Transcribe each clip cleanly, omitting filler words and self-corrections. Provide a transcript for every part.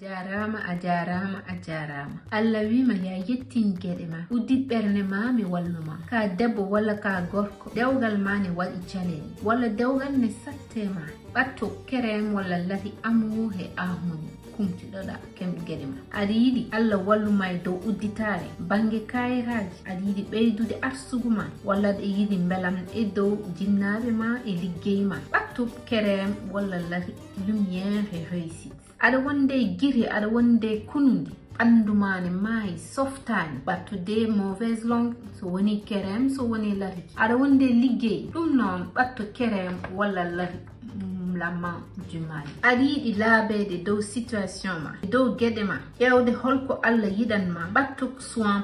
ajarama Allah wima ya yettin gede ma uddi berne ma mi walluma ka debbo walla ka gorko dewgal ma ne wadi challenge walla dewgal ne sattema batto kerem walla lati amu he ahuni kumtiɗoɗa kemɗe gueɗe ma aɗa yiɗi Allah walluma e dow udditare bange kayitaji aɗa yiɗi ɓeydude arsugu ma walla aɗa yiɗi belam e dow jinnaɓe ma e liggey ma ɓattu kerem walla lati lumiére réussite aɗa wonde guiri aɗa wonde kunude ɓandumane maayi softani ɓattude mauvaise langue so woni kerem so woni lati aɗa wonde liggey ɗum noon ɓattu kerem walla lati lamma jumani aɗa yiɗi laabede dow situation ma dow gueɗe ma ƴewde holko Allah yiɗanma ɓattu soin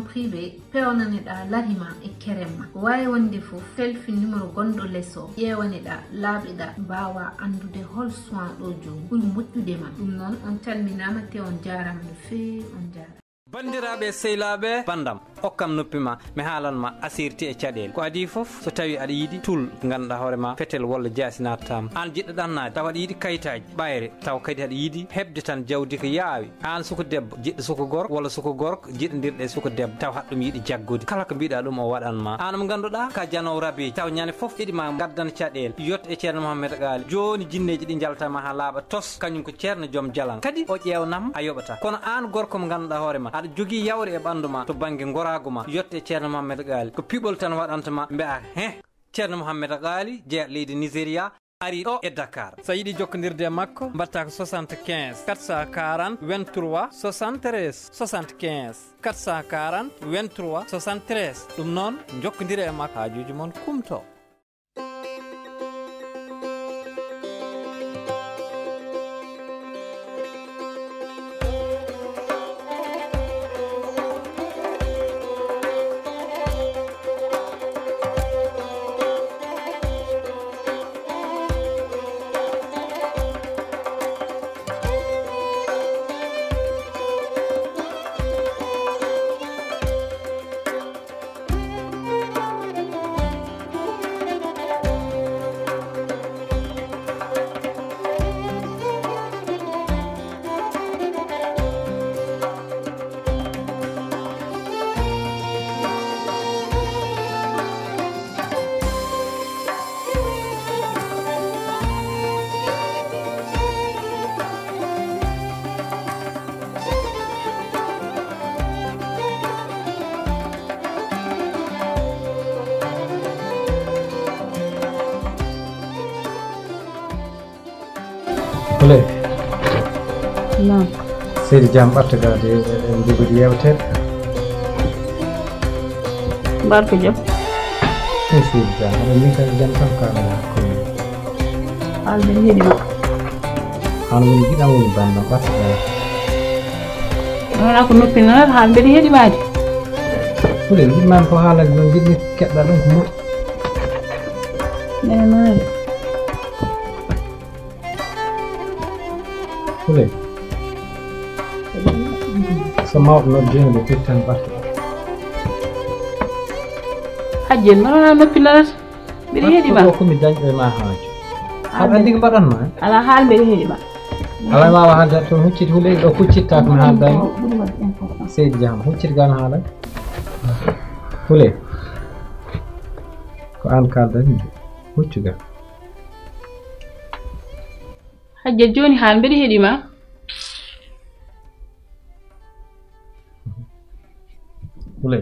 privé pewnaneɗa larima e kerem ma wawi wonde foof selfi numéro gonɗo lesso ƴewaneɗa laaɓeɗa mbawa andude hol soin ɗo joni ɓuuri moƴƴude ma ɗum noon on calminama te on jarama no fewi on jarama bandiraɓe sehlaɓe bandam hokkam noppima mi haalanma asirti e caɗele ko adi foof so tawi aɗa yiiɗi tul ganduɗa hoorema fetel walla jaasi nattatama an jiɗɗo ɗannade taw aɗa yiiɗi kayitaji ɓayre taw kadi aɗa yiiɗi hebde tan jawdi ko yaawi an suko debbo jiɗɗo suko gorko walla suko gorko jiɗodirɗe suko debbo taw haɗɗum yiiɗi jaggude kala ko mbiɗa ɗum o waɗanma an mo ganduɗa ka janowo rabeji taw ñande foof iɗima gaddan caɗele yotto e ceerno Mouhamed Ghali joni jinneji ɗi jaltama ha laaɓa tos kañum ko ceerno joom jalan kadi o ƴewnam a yoɓata kono an gorko mo ganduɗa hoorema aɗa jogui yawre e ɓanduma to banggue gorago ma yotte ceerno Mouhamed Ghali ko piɓol tan waɗantama mbiya ceerno Mouhamed Ghali jeeya leydi Nigéria ari ɗo e Dakar sa yiiɗi jokkodirde makko mbatta ko 75 440 23 73 75 440 23 73 ɗum noon jokkodire e makko hajuji moon kumto Non. Seydi Diam ɓartagade en jogori yewtere mbar ko jam Seydi Diam aɗa min kadi jam tan kalana kono haalde heeɗima an woni giɗam woni bandam ɓartagade wona ko noppinanata haal mbeɗa heeɗimade fuɗe jiɗmami ko haalade noon jiɗmi keɗɗa ɗum ko moƴƴi nene noone fuɗe so mawɗo noddino ɓe pittan ɓarta hajjen manona noppinanata mbeɗa heeɗima komi dañƴo e ma haaju aɗa andi ko mbaɗanma ala haal mbeɗa heeɗima ala ma wa haalde toon hucciti huleyɗi ɗo kuccitta komi haaldani Seydi Diam hucciti gano haala hule ko an kaldani huccuga hajja joni haal mbeɗa heeɗima hule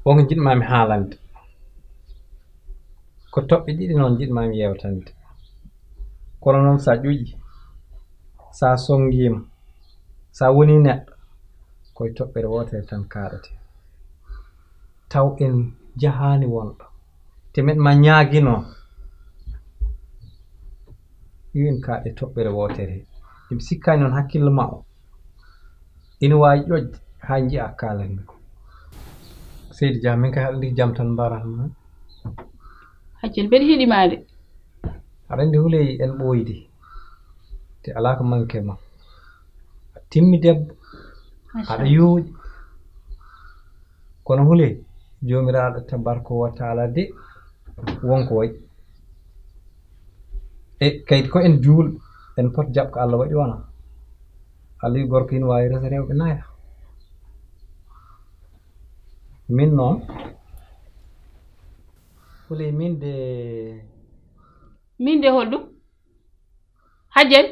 wonko jiɗmami haalande ko toɓɓe ɗiɗi noon jiɗmami yewtande kono noon sa ƴuƴi sa songuima sa woni neɗɗo koye toɓɓere wotere tan kaɗete taw en jahani wonɗo te meɗma ñaaguino yo en kaaɗe toɓɓere wotere ɗum sikkani noon hakkille ma o ina wawi ƴoƴde ha jiiya kalanmi ko Seydi Diam min kay haɗa jam tan mbaranma haccel mbeɗa heeɗimade aɗa andi huleyi en ɓooydi te ala ko manque ma a timmi debbo aɗa yooɗi kono hule jomiraɗo tabaraka wa taala de wonko wayi kayit ko en juul en pot jaɓ ko Allah waɗi wona Ali gorko ina wawi resa rewɓe naya min noon Hule min de holɗum Hajjen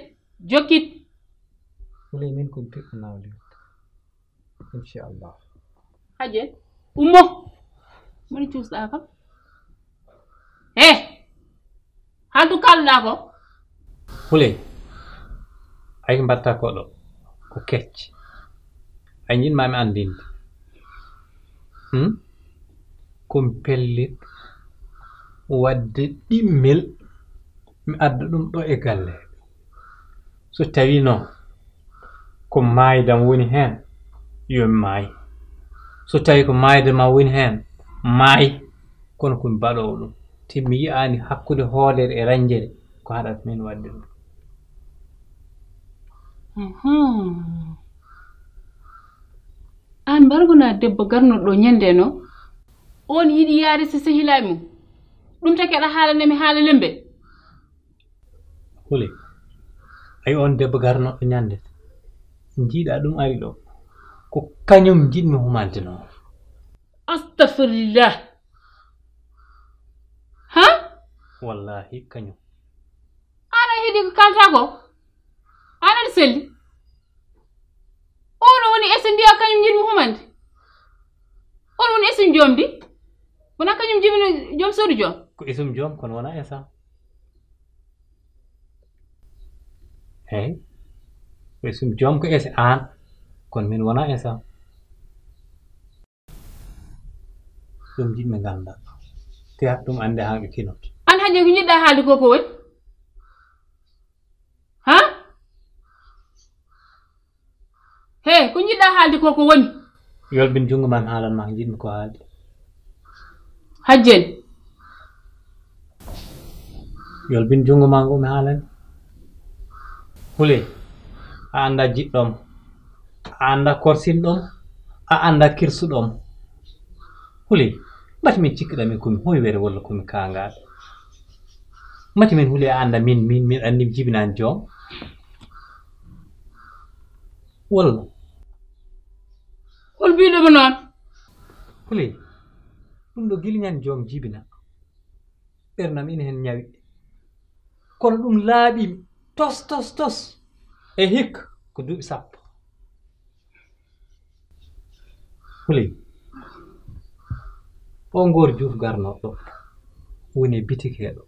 jokkit Hule min komi piɗɗo nawli inchallah Hajjen ummo moni cuusɗa kam haltu kalɗa ko Hule ay mbatta koɗo ko kecc ay jinmami andinde komi pellit wadde ɗimmel mi adda ɗum ɗo e galle so tawi noon ko maydam woni hen yomi maayi so tawi ko maydama woni hen maayi kono komi baɗowo ɗum te mi yi'ani hakkude hoolere e ranjere ko haɗata min wadde ɗum an mbargona debbo garnoɗo ñande no on yiɗi yaade so sehilay mum ɗum take aɗa haalanemi haala lembe Hule ay on debbo garnoɗo ñande jiiɗa ɗum ari ɗo ko kañum jiɗmi humante noon astafirllah ha wallahi kañum ana heeɗi ko kalta ko an aɗa selli ono woni ese mbiya kañum jiɗmi humande on woni esum joom di wona kañum jibino joom suudu joom ko isum joom kono wona esam hey ko isum joom ko ese an kono min wona esam ɗum jiɗmi ganda teyat ɗum ande ha ɓe kinot an Hajje ko jiɗɗa haalde ko woni ha ko jiɗɗa haalde ko woni yolbin jungo ma mi haalan ma jiɗmi ko haalde Hajjen yolbin jungo ma ngo mi haalan Hule a anda jiɗɗom a anda korsinɗom a anda kirsuɗom Hule mbati min cikkiɗa min komi hoywere walla komi kangaɗo mbati min Hule a anda min andi mi jibinani joom walla hol biɗomo noon Hule ɗum ɗo gilñani joom jibina ɓernam ina hen ñawi kono ɗum laaɓimi tos e hikka ko duuɓi 10 Hule o ngor Juuf garnoɗo woni bitikeɗo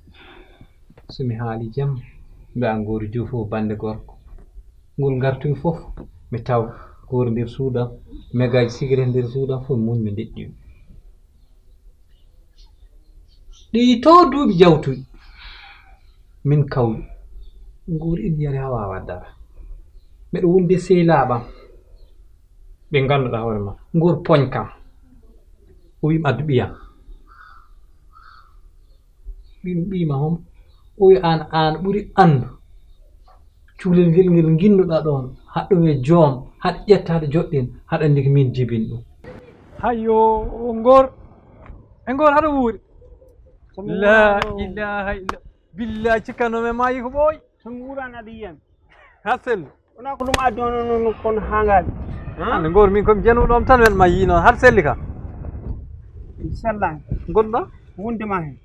somi haali jam mbiya ngor Juuf o bande gorko ngol gartumi fof mi taw ngor nder suudam megaji cigarette nder suudam fof muñ mi deƴƴimi ɗi to duuɓi jawtuɗi min kawɗi ngor ina yari ha wawa dara mbeɗa wonde sehilaɓam ɓe ganduɗa hoore ma ngor poñ kam o wimi addu ɓiyam ɗum ɓiyima hom o wi an ɓuri andu cuulel ngel ginnuɗa ɗon haɗɗum e joom haɗa ƴetta haɗa joɗɗin haɗa andi ko min jibin ɗum hayyo ngor e ngor haɗa wuuri la ilaha illa billah cikkanome mayi ko ɓooy somi wuurani aɗa yiyami ha selli wona ko ɗum addi on kono hangade ande ngor min komi januɗom tan wen ma yi noon haɗa selli ka sellani gonɗa wondema hen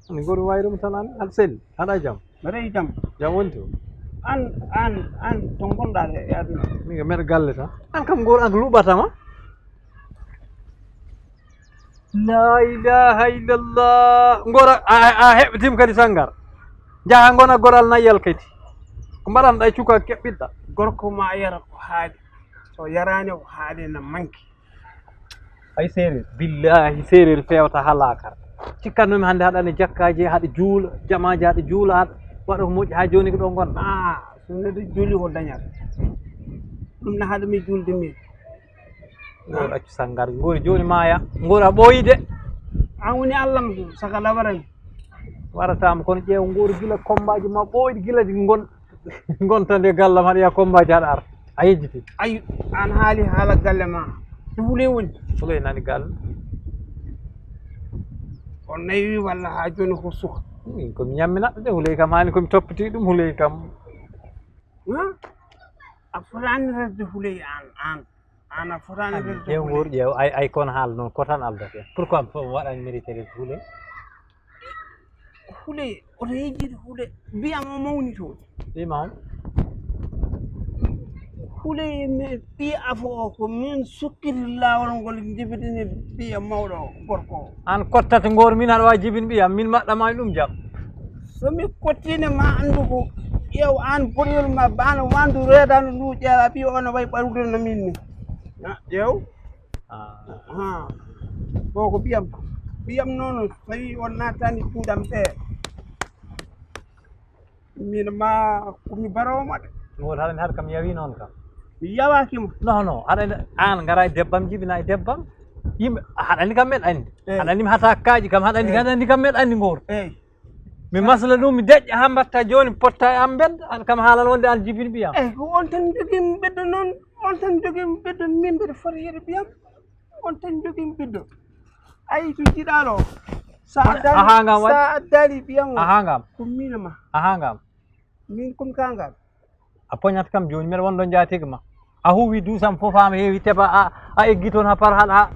ande ngor mi wayirum tan an haɗa selli haɗa jaam mbaɗa yi jaam jam wonti o an to gonɗa e aduna min ko meɗa galle tan an kam ngor an ko luɓatama la ilaha illallah ngora a heɓɓitima kadi sangar jaha gona goral nayyal kadi ko mbaɗanɗa e cuka keɓɓiɗɗa gorko ma yara ko haali so yarani ko haali na manki ay séréer billahi séréer fewta halakar cikkatnomi hannde haɗane jakkaji haɗa juula jamaji haɗa juula haɗa waɗa ko moƴƴi ha joni ko ɗo gonɗa so neɗɗo juuli ko dañat ɗum ne haɗa mi julde min ngor accu sangar ngori joni maya ngora ɓooyi de an woni allah saka labarani waratama kono ƴeew ngori gila combaji ma ɓooyɗi gila gontande gallam haɗa yiya combaji haɗa arta a yejjiti ayi an haali haala galle ma so Hule woni Hule nani galle o nayi walla ha joni ko suka komi ñammina de huley kam hani komi toppiti ɗum huley kam a fotani resde huley an a fotani resde ƴeew ngor ƴeew ay kono haala noon ko tan aldate pourquoi waɗani mérité resde huley huley oto yejjide huley mbiyam o mawni toon ɗima on huley mi ɓi afo o ko min sukkiti laawol ngol jibitini ɓiya mawɗo gorko o an kottata ngor min haɗa wawi jibin ɓiyam min maɗɗamani ɗum jam somi kottine ma anndu ko ƴeew an boɗol ma bano wandu reedano ndu ƴeewa ɓi o no wayi ɓarude no min ni ƴeew ko ɓiyam noon so tawi on nattani juuɗam ɓe min ma komi barowo de ngol haɗa kam yawi noon kam mi yawakimo non haɗa an gara e debbam jibina e debbam yimɓe haɗa andi kam meɗa andi haɗa andi mi hatakkaji kam haɗa andi kam meɗa andi ngor mi masla ɗum mi deƴƴa ha mbatta joni potta e am bedda an kam haalano wonde an jibini ɓiyam ko on tan jogimi ɓiɗɗo noon on tan jogimi ɓiɗɗo min mbiɗa foti heɗe ɓiyam on tan jogimi ɓiɗɗo ayi to jiɗaɗo sa addali ɓiyam ahangam ko minama ahangam min komi kangam a poñat kam joni mbeɗa wonɗo jatigue ma a huuwi duusam fof hama heewi teɓa a eggi toon ha par haɗa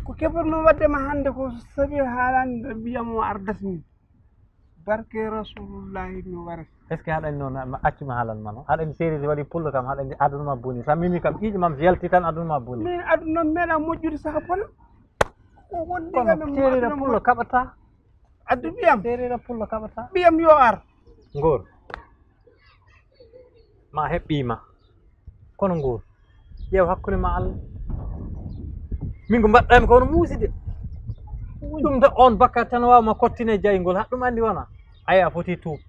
ko keɓatmi waddema hande ko sabi haalande ɓiyam o ardatmi barke rasulullahi mi wara est ce que haɗa andi noon accuma haalanma noon haɗa andi série waɗi pullo kam haɗa andi aduna ma boni sa mimi kam ƴiƴe mam yalti tan aduna ma boni min aduna meeɗa moƴƴude saka pona ko wondigame séerira pullo kaɓata addu ɓiyam séerira pullo kaɓata ɓiyam yo ar ngor ma heɓɓima kono ngor ƴeew hakkude ma Allah min ko mbaɗɗami kono muusi de ɗum de on bakkat tan wawma kottine jaygol haɗ ɗum andi wona aya foti tuub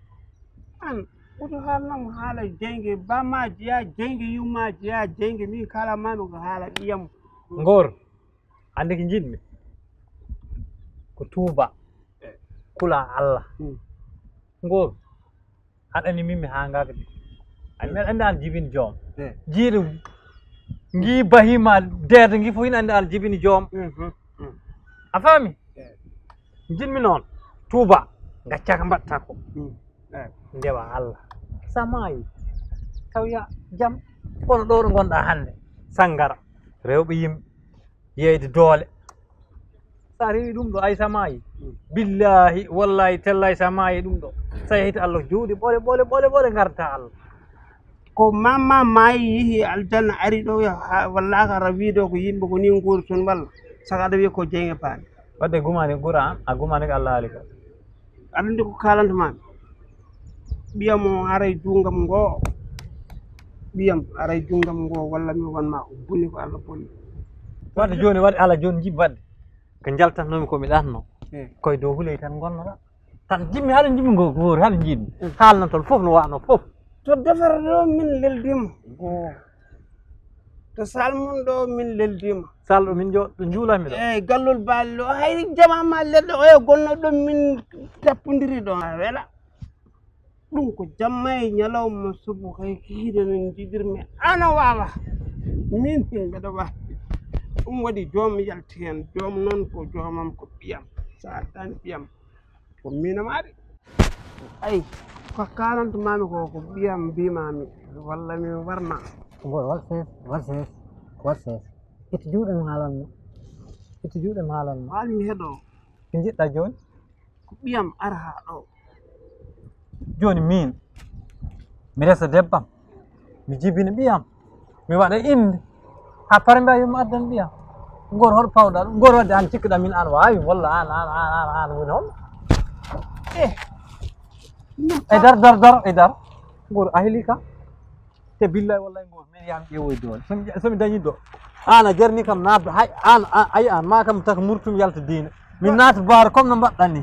an oto haalnamo haala jeyge bama jeeya jeyge yumma jeeya jeyge min kalamami ko haala ɓiyam ngor andi ko jiɗmi ko tuuba kula Allah ngor haɗa andi min mi hangaka de ani mbeɗa andi an jibini joom jiiɗo gui bahima derde gui fof ina andi an jibini joom a faami jinmi noon tuuba gacca ko mbatta ko ndewa Allah sa maayi tawya jaam kono ɗo ɗo gonɗa hande sanggara rewɓe yimɓe yeyde doole sa rewi ɗum ɗo ay sa maayi billahi wallahi tellahi sa maayi ɗum ɗo sa yehi to Allah juuɗe ɓole garta Allah ko mamma maayi yeehi aljanna ari ɗo wallaka ara wiiɗo ko yimɓe ko ni guuri toon walla saka aɗa wiya ko jeyge paani wadde gumani gura an a gumani ko Allah haali ka aɗa andi ko kalantama ɓiyam o aray jungam ngo ɓiyam aray jungam ngo walla mi wonma ko bonni ko Allah bonni wadde joni waɗi ala joni jibbi wadde ko jaltatnomi komi ɗanno koye dow huley tan gonnoɗa tan jimmi haɗa jimmi ngo goori haɗa jiɗmi haalnan toon fof no wano fof to defere ɗo min leldima to salmon ɗo min leldima salɗo min juulami ɗo eyyi gallol baali ɗo hay jamama leɗɗo oyo gonno ɗo min tappodiri ɗo a weeɗa ɗum ko jamma e ñalawma subu kay kiide no jiɗirmi ana wawa min mbeɗa wahdi ɗum waɗi joom yalti hen joom noon ko joomam ko ɓiyam sa addani ɓiyam ko minamaɗe ayi ko kalantumami ko ɓiyam mbimami walla mi warma ngol wat ses itti juuɗe mi haalanno haalmi heeɗo ko jiɗɗa joni ko ɓiyam ara ha ɗo joni min mi resa debbam mi jibina ɓiyam mi waɗa inde ha pare mbiya yomi addana ɓiyam ngor hoɗo pawɗa ɗum ngor wadde an cikkuɗa min an wawi walla an woni hol e dar ngor a heeli kam te billahi wallahi ngor min yami ƴeewoye doole somi dañi ɗo an a jarni kam naatde hay an ayi an ma kam taka murtumi yalta diina min naata baaro comme no mbaɗɗan ni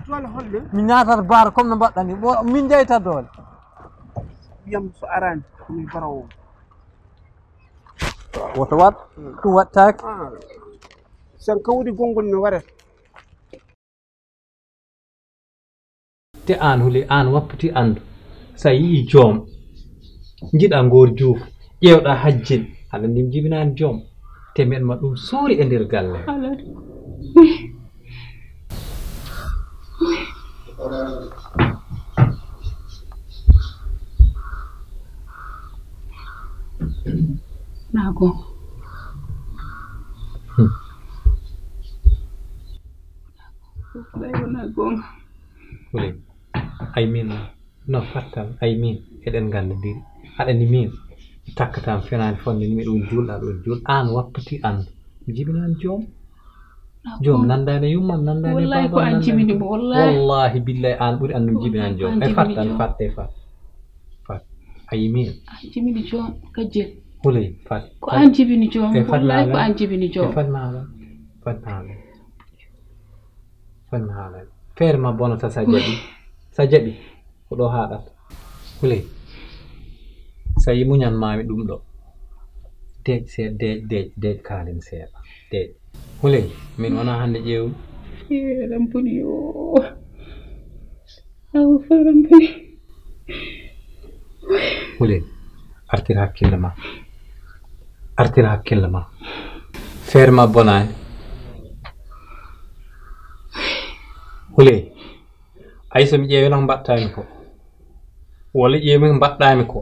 min naatata baaro comme no mbaɗɗan ni min jeyta doole ɓiyam so arani komin barawo woto waɗ ɗum waɗtaki sen kawdi gongol mi waɗata te an huli an wappiti andu sa yii joom jiɗa ngor juuf ƴewɗa hajjin haɗa ndim jibinani joom te men ma ɗum suuri e nder galle Nago. Nago. Wuli ay min no fattal ay min eɗen ganda diri aɗani min takkatam fenani fonde ni miɗum julɗa ɗo jul an wappati an jibinan joom nandane yumman nandane wallahi ko an jibini mo wallahi billahi an ɓuri andum jibinan joom e fattan fatte fat ay min an jibini joom kajjel Wuli fat ko an jibini joom wallahi ko an jibini joom fatmaala feere ma bonata sa jaɓi ko ɗo haɗata Wuli sa yi muñan mami ɗum ɗo deej seeɗa deej kaalen seeɗa deej Wuli min wona hannde ƴeewmi feeram boni o awo feeram boni Wuli artir hakkille ma feere ma bonaani Wuli ay so mi ƴeewi no mbaɗtami ko walla ƴeewi ko mbaɗɗami ko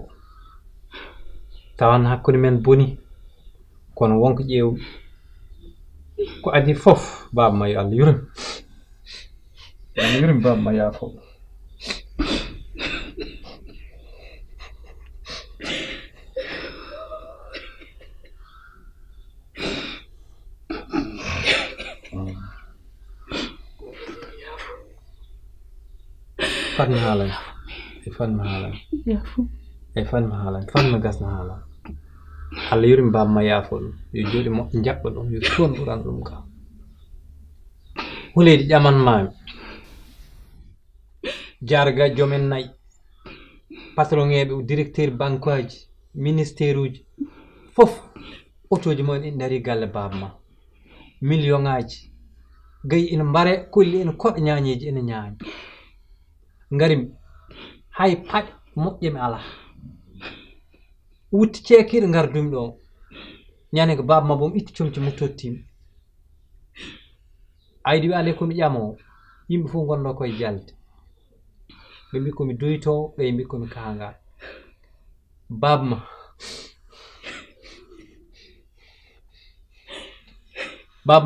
tawan hakkude men boni kono wonko ƴeewmi ko adi fof baba ma yo Allah yurim baba ma yaafo fanma haalan fanma gasna haalan Allah yurim baba ma yaafo ɗum yo jooɗi moƴƴo jaɓɓa ɗum yo toon ɓuran ɗum kam Wuleydi ƴamanmami jarga jomen nayi patron eɓe directeur banque aji ministére uji fof otoji mumen ina dari galle baba ma million ngaji gayi ina mbare kolli ina koɗa ñañeji ina ñaami ngari hay paɗe moƴƴe mi ala wutti ceekiɗo ngardumi ɗo ñande ko baba ma bomi itti comci mo tottimi aydi wi ale komi ƴamowo yimɓe fof gonɗo koye jalde ɓe mbi komi doytowo ɓe mbi komi kaangal baba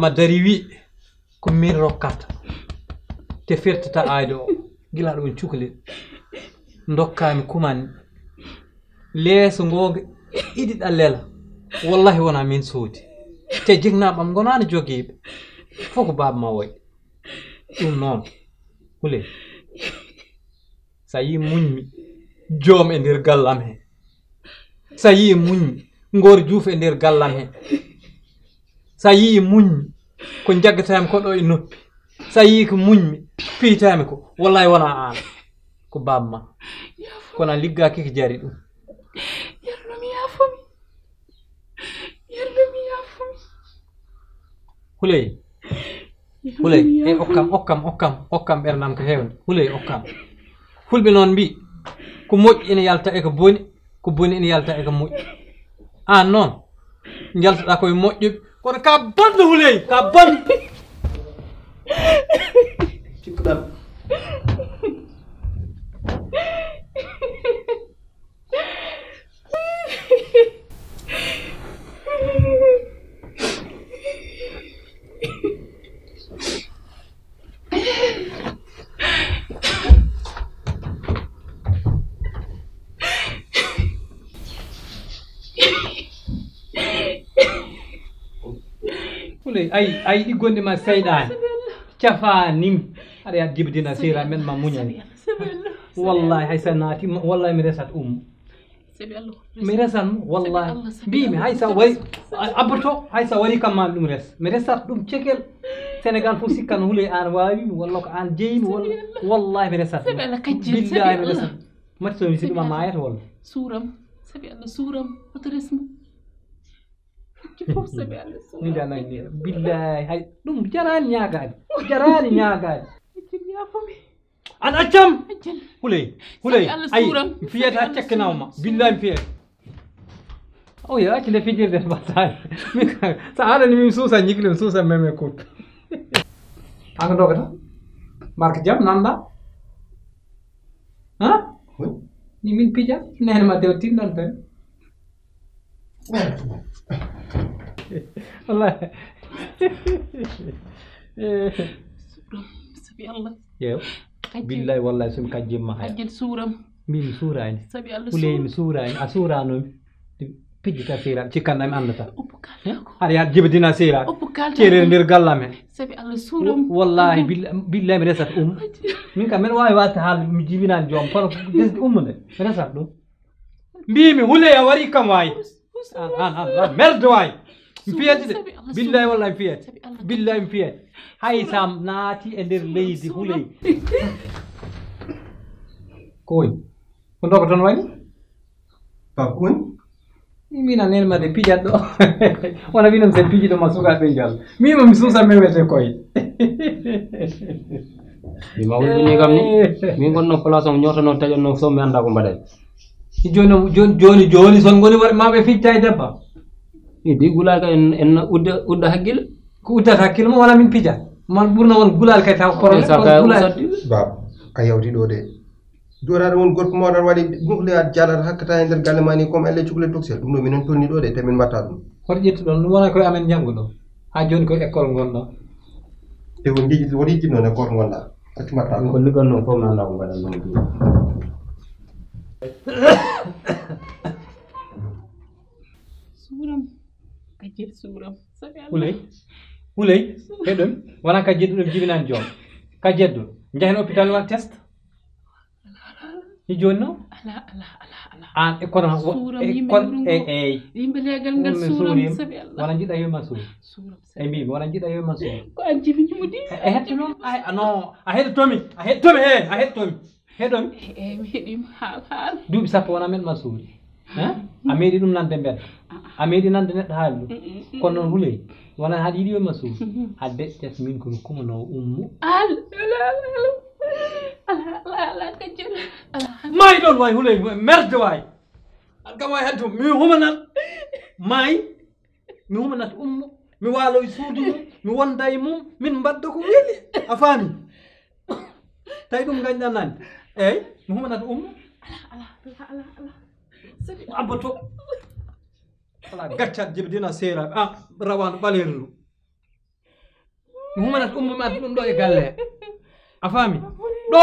ma dari wi ko min rokkata te firtata ayde o gila ɗum cukalel dokkami kumani leeso ngoga iɗi ɗallela wallahi wona min soodi te jignaɓam gonani joguiɓe fof ko baba ma woy ɗum noon Wuli sa yi muñmi joom e nder gallam he sa yi muñmi ngor juuf e nder gallam he sa yi muñmi ko jaggatami ko ɗo e noppi sa yi ko muñmi piitami ko wallahi wona an ko baba ma kono liggaki ko jari ɗum yernomi yaafumi Wuley e okkam ɓerdam ko heewde Wuley okkam fulɓe noon mbi ko moƴƴi ina yalta e ko boni ko boni ina yalta e ko moƴƴi an noon jaltoɗa koye moƴƴuɓe kono ka bonɗo Wuley ka bonɗo cikkuɗam Wuley ay ɗi gonɗi ma seyɗani cafanim aɗa yaa jibdina sira men ma muñani wallahi hay sa naati wallahi mi resat mi resan wallahi mbimi hay sa wari abboto hay sa wari kam mami ɗum res mi resat ɗum cekel Sénégal fof sikkan Wuley an wawimi walla ko an jeyimi walla wallahi mi resat billahi mi resat mati somi si ɗum a mayata walla suuram sabi Allah suuram oto resmo fof sabi Allah suuram min dana ni billahi hay ɗum jarani ñagade an accam Wuley ay fiyata ha cekkinawma billahi mi fiyata o yo accide fijirde mbattani sa haɗani min suusa ñiglin suusa meme kut hanga dogata marque jam nanda ha ni min pija nene ma dew tinnan tan والله sabi Allah يو بالله والله سم كجم ما هي ajjel suuram مين سوراني sabi Allah ولي مسوراني أسورانو بيجي تسيرا تكان نام أنتا uppu kalako هذا يا جبدينا سيرا uppu kalako كيرين نرجع من sabi Allah suuram والله بالله مرسات من كمان واي وقت حال مجيبنا الجوم فرق جزء ده مرسات له بيمي ولا يا وري كم واي مرد واي فيها بالله والله فيها بالله فيها هاي سام ناتي اندر ليدي هولي كوي كنت أقول تنوي Pakun? Mina nelma de pijat do wana bina mse piji do masuka benjal mimi msusa mewete koy mi ma woni kam ni mi gonno place am nyoto no tajo no so mi anda ko mbadal joni son goni war mabe ficcay debba ni bi gulal ka en udda haggil ko udda hakkil mo wala min pija man burna won gulal kay taw koron gulal Bab ayawdi do de Dora won gorko mo dar wadi gumle at jalar hakkata e der galle mani comme elle cugle toxel dum do minen tonni do de te min batta dum hor jettu don wona koy amen jangudo ha joni ko école gondo te woni jinno ne gorko gonda ati matta ko ligonno fo mi anda ko mbadal non suuram ajjel suuram sabi Allah huley hedon wana ka jeddu dum jibinan jom ka jeddu njahen hôpital wa test ni jonno ala an e kono yimbe legal ngal suuram sabi Allah wana jida yo masul suuram e mbi wana jida yo masul ko anjibi ñumudi e hetto non non a hetto tomi hedon mi hedim haal duubi sappo wana men masul a meedi dum nande mbed a meedi nande neddo haalu kono non huley wana haadi yidi yo masul hadde tes min ko kumno ummu ala kajjel may don way huley merde way alga way heddo mi humanat may mi humanat ummu mi walo e suudu mi wonda e mum min mbadda ko weli a faami tay dum gañda nan ey mi humanat ummu ala sabi abato ala gaccat jibdina sera rawan balerlu mi humanat ummu ma dum do e galle a faami do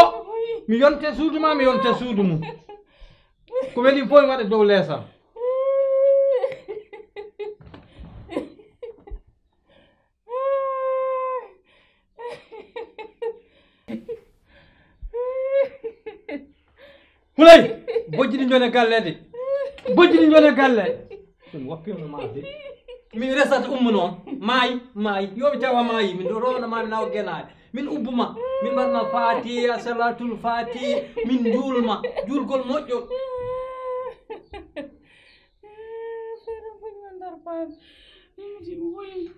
mi yonte suudu ma mi yonte suudu mum ko weli foy wade dow lesam hulay bojjidi jone galle de bojjidi jone galle dum woppimo ma de mi resat ummu non mayi yomi tawa mayi min do rona ma mi naw genade min ubbuma min barma fatiha salatul fati min julma julgol moƴƴo Fera fo ndar pa mi